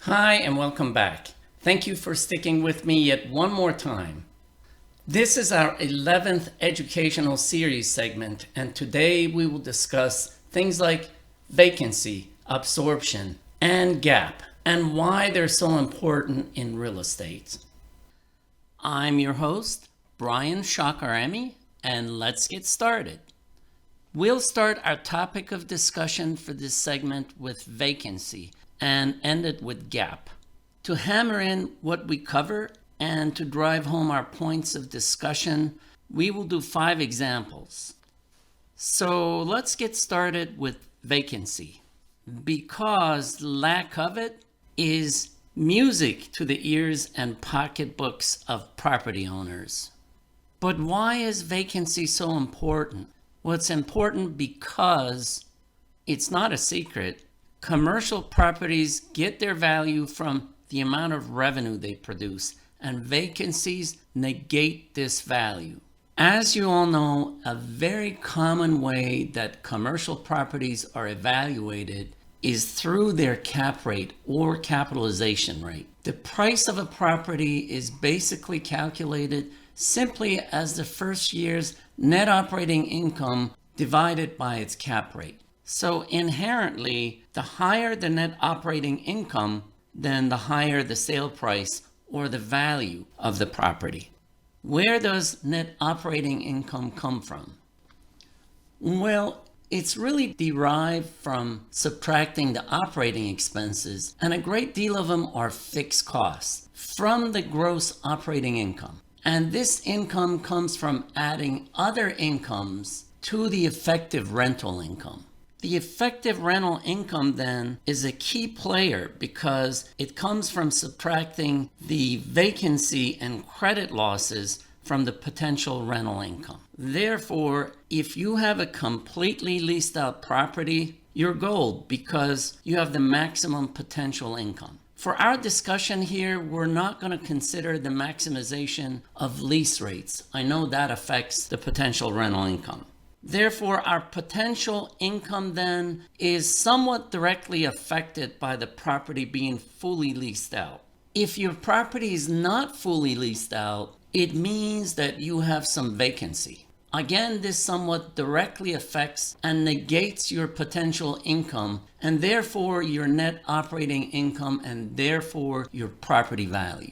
Hi and welcome back. Thank you for sticking with me yet one more time. This is our 11th educational series segment, and today we will discuss things like vacancy, absorption, and gap, and why they're so important in real estate. I'm your host, Brian Shakarami, and let's get started. We'll start our topic of discussion for this segment with vacancy and end it with gap. To hammer in what we cover and to drive home our points of discussion, we will do 5 examples. So let's get started with vacancy, because lack of it is music to the ears and pocketbooks of property owners. But why is vacancy so important? Well, it's important because it's not a secret. Commercial properties get their value from the amount of revenue they produce, and vacancies negate this value. As you all know, a very common way that commercial properties are evaluated is through their cap rate or capitalization rate. The price of a property is basically calculated simply as the first year's net operating income divided by its cap rate. So inherently, the higher the net operating income, then the higher the sale price or the value of the property. Where does net operating income come from? Well, it's really derived from subtracting the operating expenses, and a great deal of them are fixed costs, from the gross operating income. And this income comes from adding other incomes to the effective rental income. The effective rental income then is a key player because it comes from subtracting the vacancy and credit losses from the potential rental income. Therefore, if you have a completely leased out property, you're gold because you have the maximum potential income. For our discussion here, we're not going to consider the maximization of lease rates. I know that affects the potential rental income. Therefore, our potential income then is somewhat directly affected by the property being fully leased out. If your property is not fully leased out, it means that you have some vacancy. Again, this somewhat directly affects and negates your potential income, and therefore your net operating income, and therefore your property value.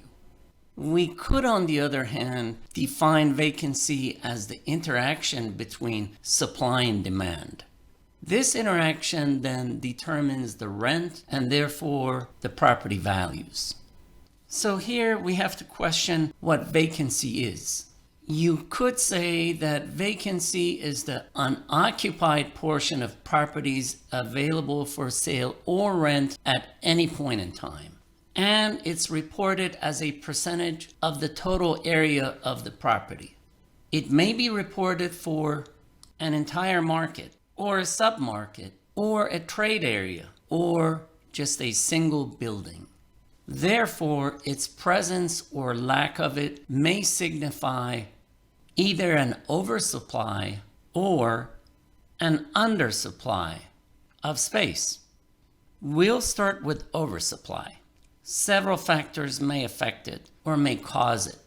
We could, on the other hand, define vacancy as the interaction between supply and demand. This interaction then determines the rent and therefore the property values. So here we have to question what vacancy is. You could say that vacancy is the unoccupied portion of properties available for sale or rent at any point in time. And it's reported as a percentage of the total area of the property. It may be reported for an entire market, or a submarket, or a trade area, or just a single building. Therefore, its presence or lack of it may signify either an oversupply or an undersupply of space. We'll start with oversupply. Several factors may affect it or may cause it.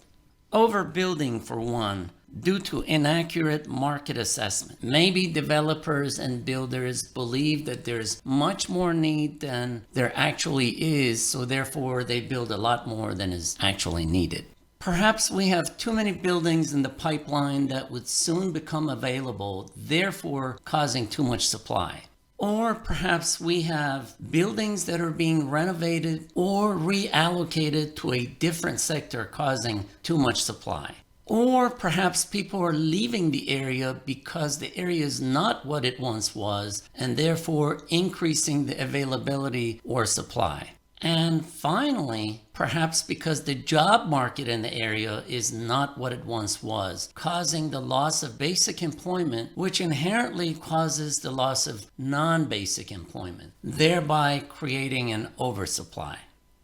Overbuilding, for one, due to inaccurate market assessment. Maybe developers and builders believe that there's much more need than there actually is, so therefore they build a lot more than is actually needed. Perhaps we have too many buildings in the pipeline that would soon become available, therefore causing too much supply. Or perhaps we have buildings that are being renovated or reallocated to a different sector, causing too much supply. Or perhaps people are leaving the area because the area is not what it once was, and therefore increasing the availability or supply. And finally, perhaps because the job market in the area is not what it once was, causing the loss of basic employment, which inherently causes the loss of non-basic employment, thereby creating an oversupply.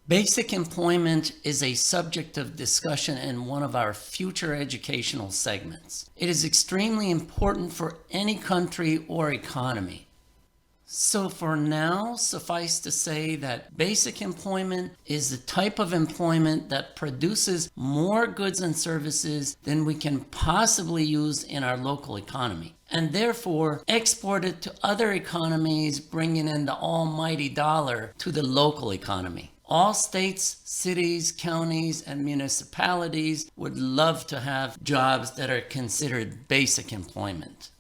Basic employment is a subject of discussion in one of our future educational segments. It is extremely important for any country or economy. So for now, suffice to say that basic employment is the type of employment that produces more goods and services than we can possibly use in our local economy, and therefore export it to other economies, bringing in the almighty dollar to the local economy. All states, cities, counties, and municipalities would love to have jobs that are considered basic employment.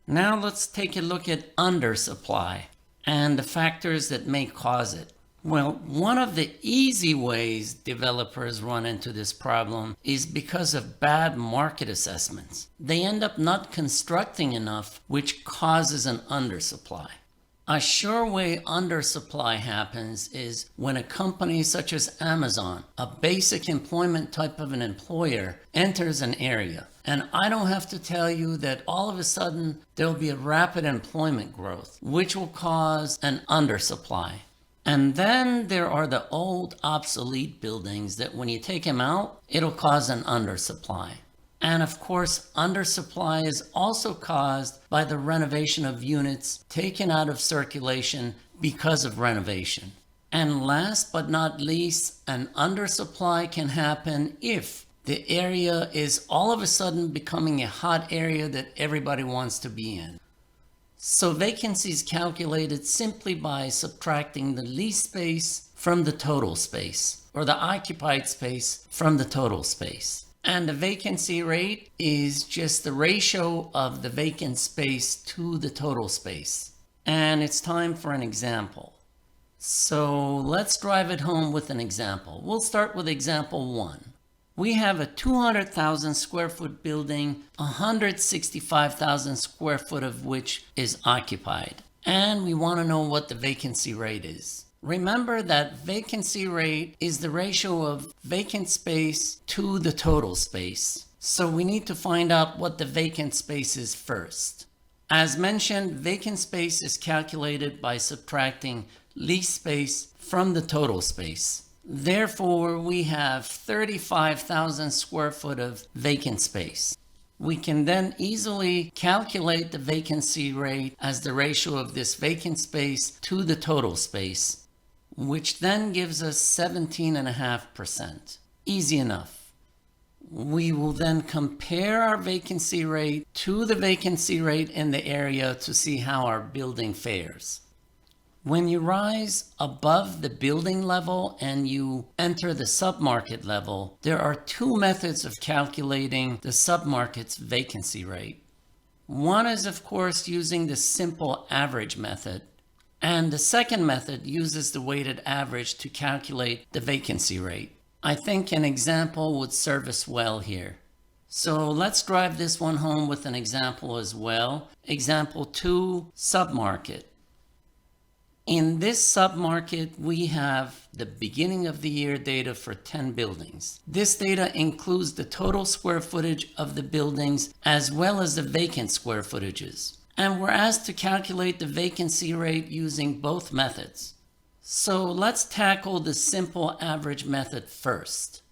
Now let's take a look at undersupply and the factors that may cause it. Well, one of the easy ways developers run into this problem is because of bad market assessments. They end up not constructing enough, which causes an undersupply. A sure way undersupply happens is when a company such as Amazon, a basic employment type of an employer, enters an area. And I don't have to tell you that all of a sudden there'll be a rapid employment growth, which will cause an undersupply. And then there are the old obsolete buildings that when you take them out, it'll cause an undersupply. And of course, undersupply is also caused by the renovation of units taken out of circulation because of renovation. And last but not least, an undersupply can happen if the area is all of a sudden becoming a hot area that everybody wants to be in. So vacancy is calculated simply by subtracting the leased space from the total space, or the occupied space from the total space. And the vacancy rate is just the ratio of the vacant space to the total space. And it's time for an example. So let's drive it home with an example. We'll start with example 1. We have a 200,000 square foot building, 165,000 square foot of which is occupied. And we want to know what the vacancy rate is. Remember that vacancy rate is the ratio of vacant space to the total space. So we need to find out what the vacant space is first. As mentioned, vacant space is calculated by subtracting leased space from the total space. Therefore, we have 35,000 square foot of vacant space. We can then easily calculate the vacancy rate as the ratio of this vacant space to the total space, which then gives us 17.5%. Easy enough. We will then compare our vacancy rate to the vacancy rate in the area to see how our building fares. When you rise above the building level and you enter the submarket level, there are two methods of calculating the submarket's vacancy rate. One is, of course, using the simple average method. And the second method uses the weighted average to calculate the vacancy rate. I think an example would serve us well here. So let's drive this one home with an example as well. Example 2, submarket. In this submarket, we have the beginning of the year data for 10 buildings. This data includes the total square footage of the buildings as well as the vacant square footages. And we're asked to calculate the vacancy rate using both methods. So let's tackle the simple average method first.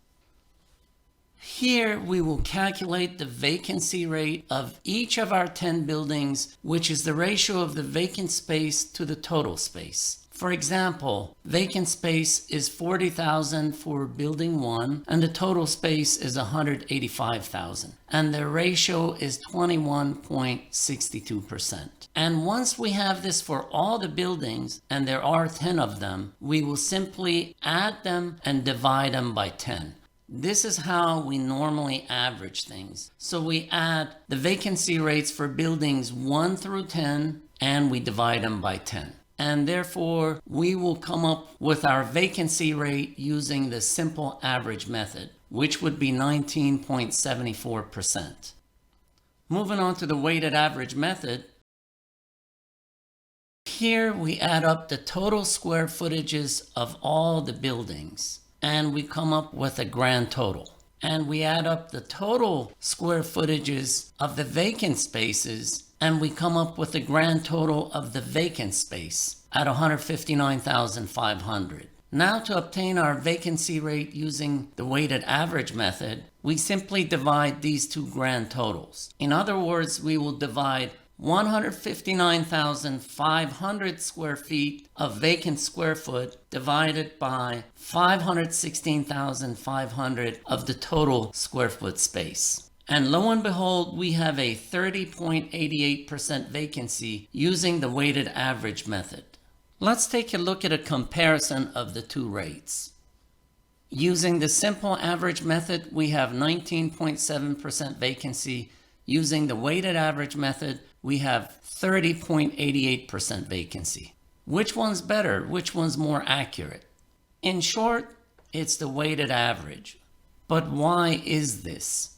Here we will calculate the vacancy rate of each of our 10 buildings, which is the ratio of the vacant space to the total space. For example, vacant space is 40,000 for building 1 and the total space is 185,000 and the ratio is 21.62%. And once we have this for all the buildings, and there are 10 of them, we will simply add them and divide them by 10. This is how we normally average things. So we add the vacancy rates for buildings 1 through 10 and we divide them by 10. And therefore, we will come up with our vacancy rate using the simple average method, which would be 19.74%. Moving on to the weighted average method, here we add up the total square footages of all the buildings, and we come up with a grand total. And we add up the total square footages of the vacant spaces, and we come up with a grand total of the vacant space at 159,500. Now to obtain our vacancy rate using the weighted average method, we simply divide these two grand totals. In other words, we will divide 159,500 square feet of vacant square foot divided by 516,500 of the total square foot space. And lo and behold, we have a 30.88% vacancy using the weighted average method. Let's take a look at a comparison of the two rates. Using the simple average method, we have 19.7% vacancy. Using the weighted average method, we have 30.88% vacancy. Which one's better? Which one's more accurate? In short, it's the weighted average. But why is this?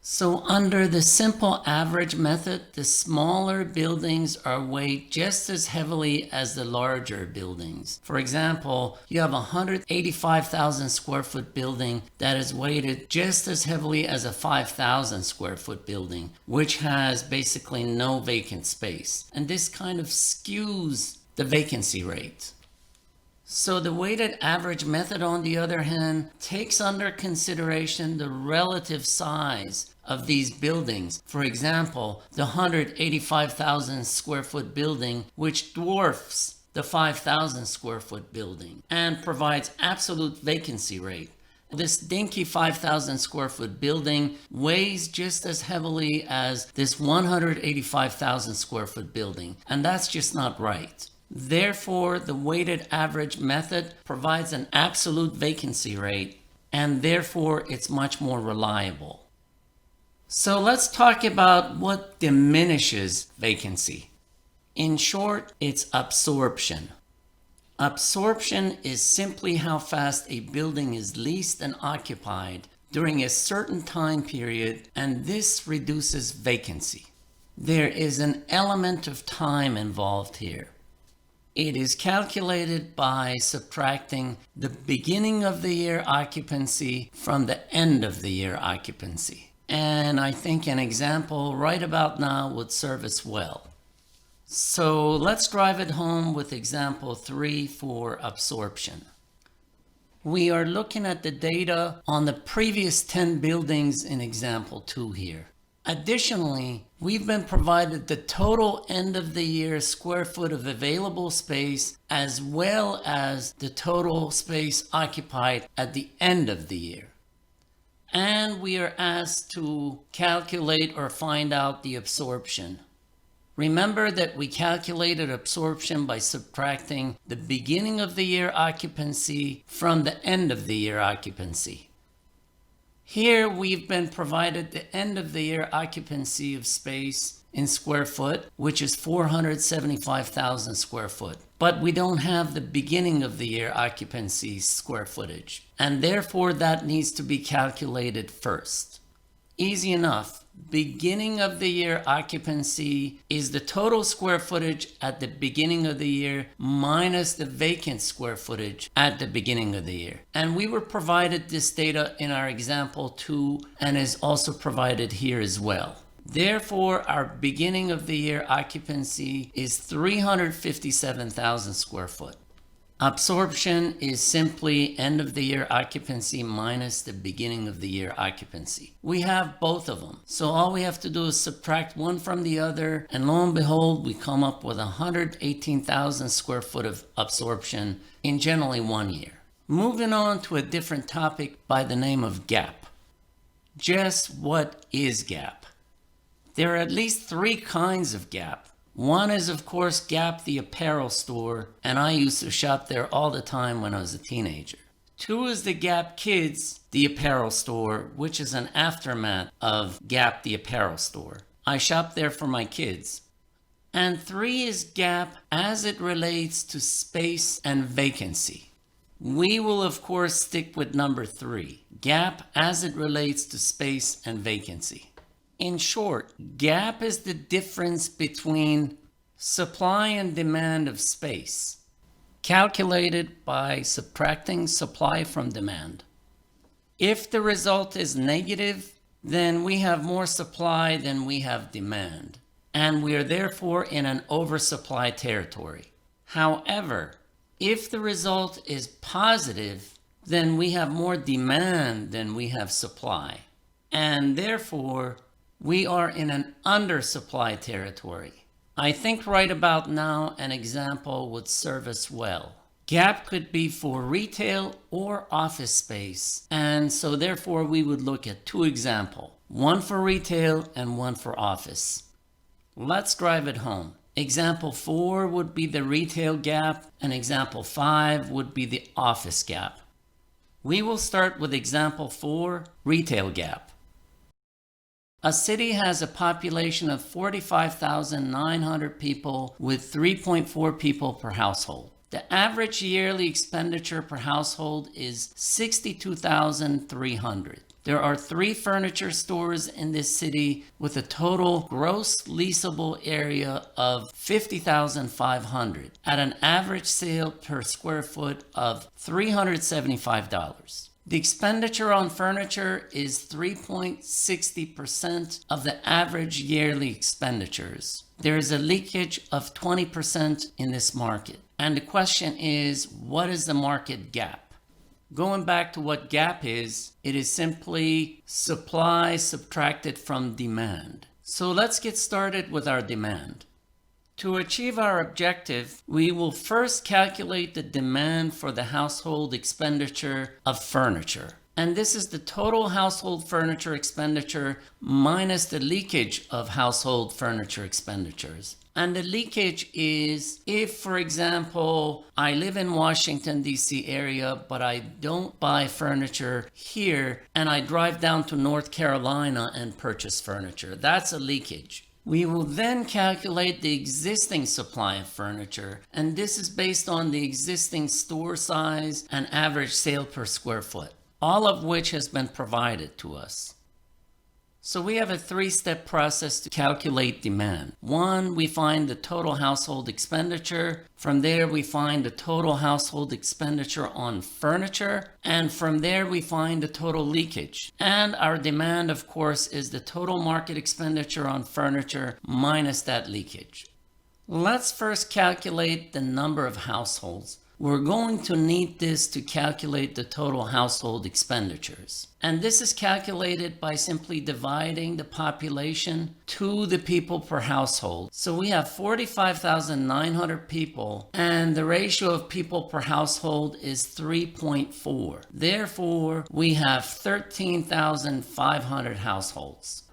So under the simple average method, the smaller buildings are weighed just as heavily as the larger buildings. For example, you have a 185,000 square foot building that is weighted just as heavily as a 5,000 square foot building, which has basically no vacant space. And this kind of skews the vacancy rate. So the weighted average method, on the other hand, takes under consideration the relative size of these buildings. For example, the 185,000 square foot building, which dwarfs the 5,000 square foot building and provides absolute vacancy rate. This dinky 5,000 square foot building weighs just as heavily as this 185,000 square foot building, and that's just not right. Therefore, the weighted average method provides an absolute vacancy rate, and therefore it's much more reliable. So let's talk about what diminishes vacancy. In short, it's absorption. Absorption is simply how fast a building is leased and occupied during a certain time period, and this reduces vacancy. There is an element of time involved here. It is calculated by subtracting the beginning of the year occupancy from the end of the year occupancy. And I think an example right about now would serve us well. So let's drive it home with example 3 for absorption. We are looking at the data on the previous 10 buildings in example 2 here. Additionally, we've been provided the total end of the year square foot of available space as well as the total space occupied at the end of the year. And we are asked to calculate or find out the absorption. Remember that we calculated absorption by subtracting the beginning of the year occupancy from the end of the year occupancy. Here we've been provided the end of the year occupancy of space in square foot, which is 475,000 square foot. But we don't have the beginning of the year occupancy square footage, and therefore that needs to be calculated first. Easy enough. Beginning of the year occupancy is the total square footage at the beginning of the year minus the vacant square footage at the beginning of the year. And we were provided this data in our example 2 and is also provided here as well. Therefore, our beginning of the year occupancy is 357,000 square foot. Absorption is simply end of the year occupancy minus the beginning of the year occupancy. We have both of them. So all we have to do is subtract one from the other, and lo and behold, we come up with 118,000 square foot of absorption in generally 1 year. Moving on to a different topic by the name of gap. Just what is gap? There are at least 3 kinds of gap. One is, of course, Gap, the apparel store, and I used to shop there all the time when I was a teenager. 2 is the Gap Kids, the apparel store, which is an aftermath of Gap, the apparel store. I shop there for my kids. And 3 is Gap as it relates to space and vacancy. We will, of course, stick with number 3, Gap as it relates to space and vacancy. In short, gap is the difference between supply and demand of space, calculated by subtracting supply from demand. If the result is negative, then we have more supply than we have demand, and we are therefore in an oversupply territory. However, if the result is positive, then we have more demand than we have supply, and therefore we are in an undersupply territory. I think right about now an example would serve us well. Gap could be for retail or office space, and so therefore we would look at two examples, one for retail and one for office. Let's drive it home. Example 4 would be the retail gap, and example 5 would be the office gap. We will start with example 4, retail gap. A city has a population of 45,900 people with 3.4 people per household. The average yearly expenditure per household is $62,300. There are 3 furniture stores in this city with a total gross leasable area of $50,500 at an average sale per square foot of $375. The expenditure on furniture is 3.60% of the average yearly expenditures. There is a leakage of 20% in this market. And the question is, what is the market gap? Going back to what gap is, it is simply supply subtracted from demand. So let's get started with our demand. To achieve our objective, we will first calculate the demand for the household expenditure of furniture. And this is the total household furniture expenditure minus the leakage of household furniture expenditures. And the leakage is if, for example, I live in Washington, D.C. area, but I don't buy furniture here, and I drive down to North Carolina and purchase furniture. That's a leakage. We will then calculate the existing supply of furniture, and this is based on the existing store size and average sale per square foot, all of which has been provided to us. So we have a 3-step process to calculate demand. 1, we find the total household expenditure. From there, we find the total household expenditure on furniture. And from there, we find the total leakage. And our demand, of course, is the total market expenditure on furniture minus that leakage. Let's first calculate the number of households. We're going to need this to calculate the total household expenditures. And this is calculated by simply dividing the population to the people per household. So we have 45,900 people, and the ratio of people per household is 3.4. Therefore, we have 13,500 households.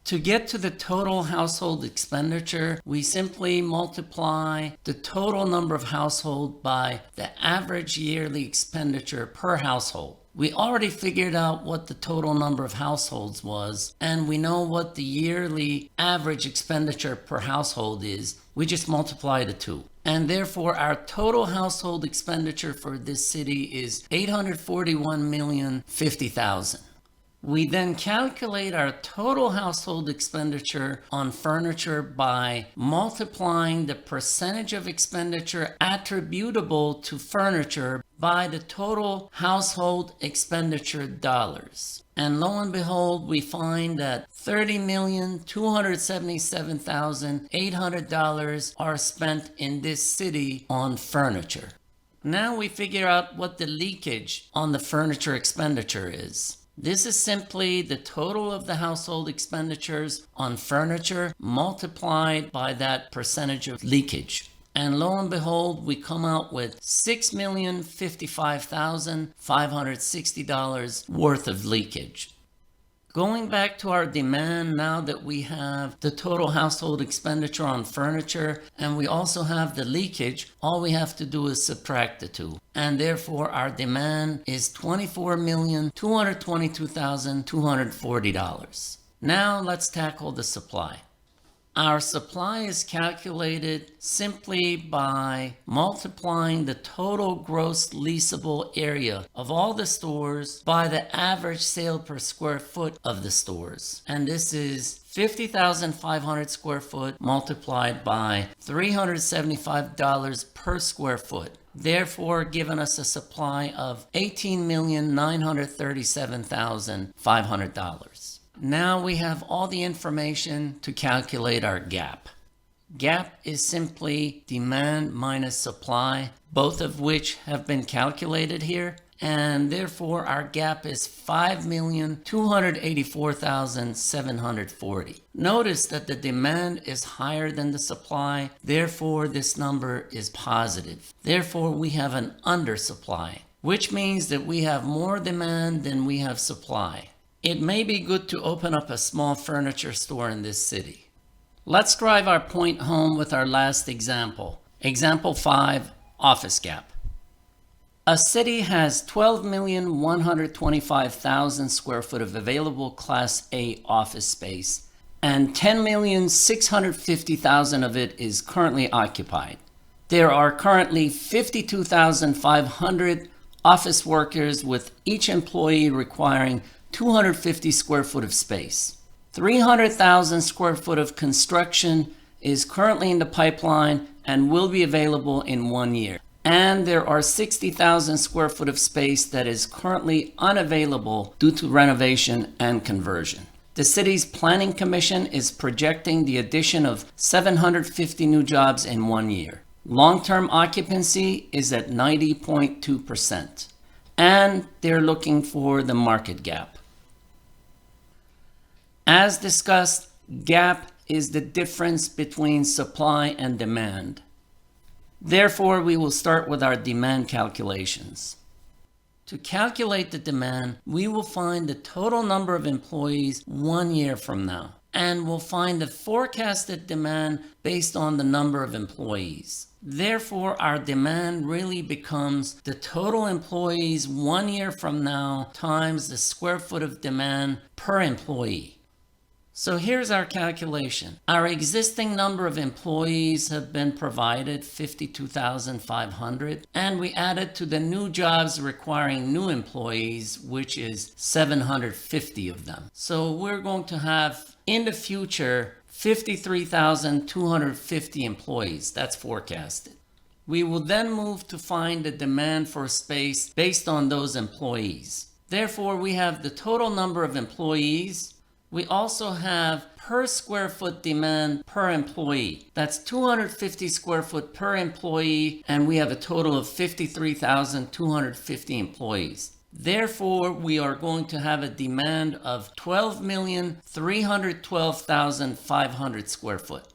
To get to the total household expenditure, we simply multiply the total number of households by the average yearly expenditure per household. We already figured out what the total number of households was, and we know what the yearly average expenditure per household is. We just multiply the two. And therefore, our total household expenditure for this city is $841,050,000. We then calculate our total household expenditure on furniture by multiplying the percentage of expenditure attributable to furniture by the total household expenditure dollars. And lo and behold, we find that $30,277,800 are spent in this city on furniture. Now we figure out what the leakage on the furniture expenditure is. This is simply the total of the household expenditures on furniture multiplied by that percentage of leakage. And lo and behold, we come out with $6,055,560 worth of leakage. Going back to our demand, now that we have the total household expenditure on furniture and we also have the leakage, all we have to do is subtract the two. And therefore our demand is $24,222,240. Now let's tackle the supply. Our supply is calculated simply by multiplying the total gross leasable area of all the stores by the average sale per square foot of the stores. And this is 50,500 square foot multiplied by $375 per square foot. Therefore, giving us a supply of $18,937,500. Now we have all the information to calculate our gap. Gap is simply demand minus supply, both of which have been calculated here. and therefore our gap is 5,284,740. Notice that the demand is higher than the supply, therefore this number is positive. Therefore we have an undersupply, which means that we have more demand than we have supply. It may be good to open up a small furniture store in this city. Let's drive our point home with our last example. Example 5, office gap. A city has 12,125,000 square foot of available Class A office space, and 10,650,000 of it is currently occupied. There are currently 52,500 office workers, with each employee requiring 250 square foot of space. 300,000 square foot of construction is currently in the pipeline and will be available in 1 year. And there are 60,000 square foot of space that is currently unavailable due to renovation and conversion. The city's planning commission is projecting the addition of 750 new jobs in 1 year. Long-term occupancy is at 90.2%, and they're looking for the market gap. As discussed, gap is the difference between supply and demand. Therefore, we will start with our demand calculations. To calculate the demand, we will find the total number of employees 1 year from now, and we'll find the forecasted demand based on the number of employees. Therefore, our demand really becomes the total employees 1 year from now times the square foot of demand per employee. So here's our calculation. Our existing number of employees have been provided, 52,500, and we added to the new jobs requiring new employees, which is 750 of them. So we're going to have in the future 53,250 employees. That's forecasted. We will then move to find the demand for space based on those employees. Therefore, we have the total number of employees. We also have per square foot demand per employee. That's 250 square foot per employee, and we have a total of 53,250 employees. Therefore, we are going to have a demand of 12,312,500 square foot.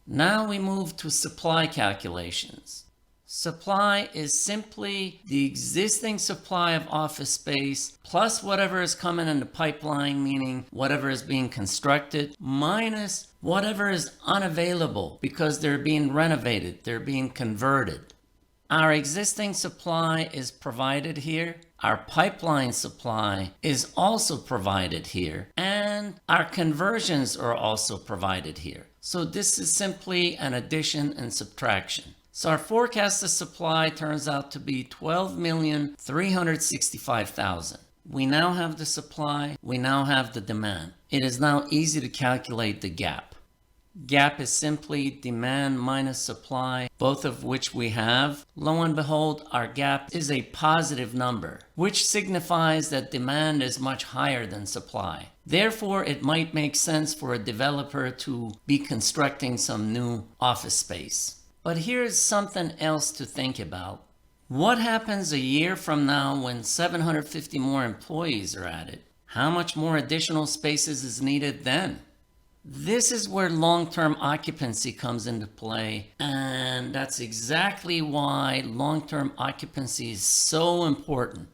Now we move to supply calculations. Supply is simply the existing supply of office space plus whatever is coming in the pipeline, meaning whatever is being constructed, minus whatever is unavailable because they're being renovated, they're being converted. Our existing supply is provided here. Our pipeline supply is also provided here, and our conversions are also provided here. So this is simply an addition and subtraction. So our forecasted supply turns out to be 12,365,000. We now have the supply, we now have the demand. It is now easy to calculate the gap. Gap is simply demand minus supply, both of which we have. Lo and behold, our gap is a positive number, which signifies that demand is much higher than supply. Therefore, it might make sense for a developer to be constructing some new office space. But here's something else to think about. What happens a year from now when 750 more employees are added? How much more additional spaces is needed then? This is where long-term occupancy comes into play, and that's exactly why long-term occupancy is so important.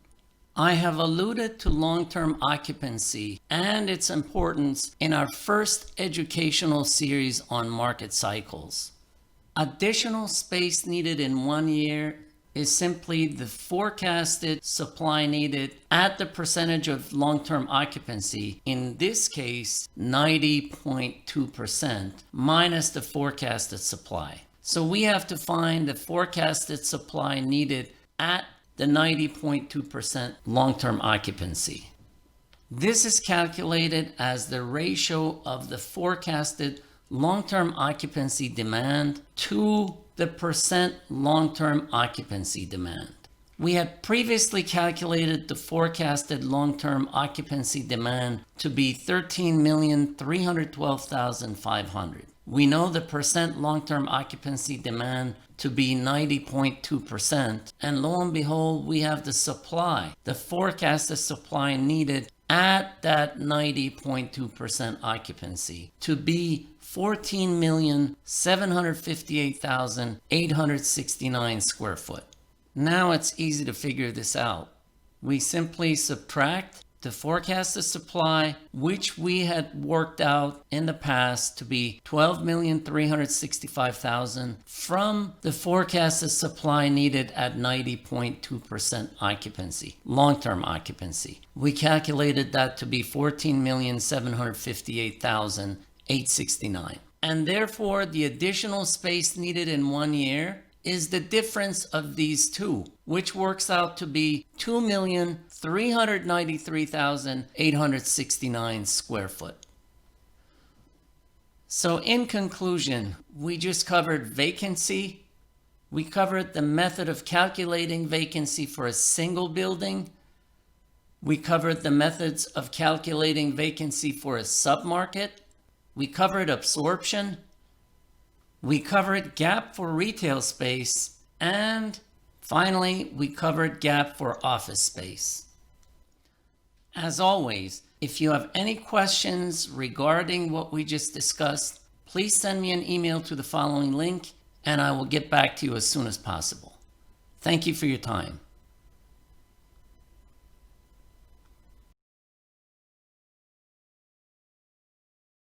I have alluded to long-term occupancy and its importance in our first educational series on market cycles. Additional space needed in 1 year is simply the forecasted supply needed at the percentage of long-term occupancy, in this case 90.2%, minus the forecasted supply. So we have to find the forecasted supply needed at the 90.2% long-term occupancy. This is calculated as the ratio of the forecasted long-term occupancy demand to the percent long-term occupancy demand. We had previously calculated the forecasted long-term occupancy demand to be 13,312,500. We know the percent long-term occupancy demand to be 90.2%, and lo and behold, we have the supply, the forecasted supply needed at that 90.2% occupancy to be 14,758,869 square foot. Now it's easy to figure this out. We simply subtract the forecasted supply, which we had worked out in the past to be 12,365,000 from the forecasted supply needed at 90.2% occupancy, long-term occupancy. We calculated that to be 14,758,869. And therefore, the additional space needed in 1 year is the difference of these two, which works out to be 2,393,869 square foot. So in conclusion, we just covered vacancy. We covered the method of calculating vacancy for a single building. We covered the methods of calculating vacancy for a submarket. We covered absorption. We covered gap for retail space, and finally, we covered gap for office space. As always, if you have any questions regarding what we just discussed, please send me an email to the following link, and I will get back to you as soon as possible. Thank you for your time.